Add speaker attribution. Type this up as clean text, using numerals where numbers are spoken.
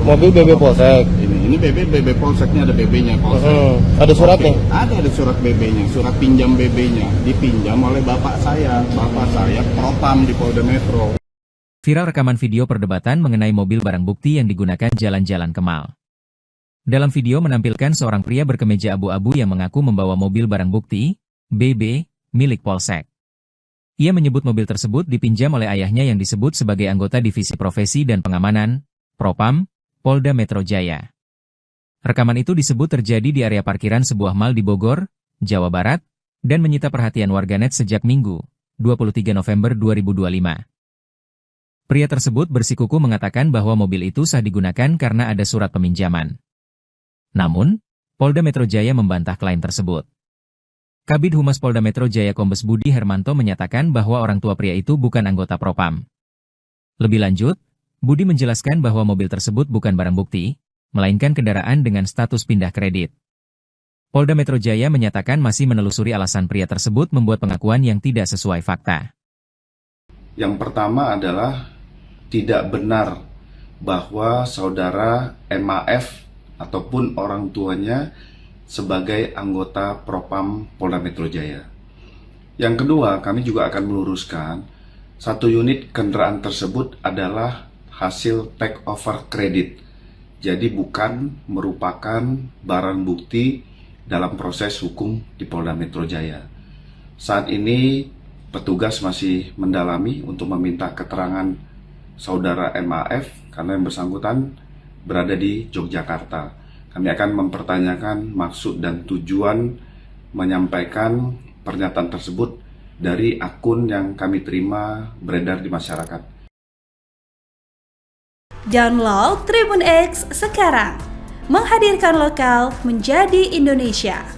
Speaker 1: Mobil BB Polsek.
Speaker 2: Ini BB Polseknya, ada BB-nya Polsek.
Speaker 1: Ada suratnya?
Speaker 2: Oke, ada surat BB-nya, surat pinjam BB-nya. Dipinjam oleh bapak saya Propam di Polda Metro.
Speaker 3: Viral rekaman video perdebatan mengenai mobil barang bukti yang digunakan jalan-jalan Kemal. Dalam video menampilkan seorang pria berkemeja abu-abu yang mengaku membawa mobil barang bukti, BB, milik Polsek. Ia menyebut mobil tersebut dipinjam oleh ayahnya yang disebut sebagai anggota Divisi Profesi dan Pengamanan, Propam, Polda Metro Jaya. Rekaman itu disebut terjadi di area parkiran sebuah mal di Bogor, Jawa Barat, dan menyita perhatian warganet sejak Minggu, 23 November 2025. Pria tersebut bersikukuh mengatakan bahwa mobil itu sah digunakan karena ada surat peminjaman. Namun, Polda Metro Jaya membantah klaim tersebut. Kabid Humas Polda Metro Jaya Kombes Budi Hermanto menyatakan bahwa orang tua pria itu bukan anggota Propam. Lebih lanjut, Budi menjelaskan bahwa mobil tersebut bukan barang bukti, melainkan kendaraan dengan status pindah kredit. Polda Metro Jaya menyatakan masih menelusuri alasan pria tersebut membuat pengakuan yang tidak sesuai fakta.
Speaker 4: Yang pertama adalah tidak benar bahwa saudara MAF ataupun orang tuanya sebagai anggota Propam Polda Metro Jaya. Yang kedua, kami juga akan meluruskan satu unit kendaraan tersebut adalah hasil take over kredit. Jadi bukan merupakan barang bukti dalam proses hukum di Polda Metro Jaya. Saat ini petugas masih mendalami untuk meminta keterangan saudara MAF karena yang bersangkutan berada di Yogyakarta. Kami akan mempertanyakan maksud dan tujuan menyampaikan pernyataan tersebut dari akun yang kami terima beredar di masyarakat.
Speaker 5: Download Tribun X sekarang, menghadirkan lokal menjadi Indonesia.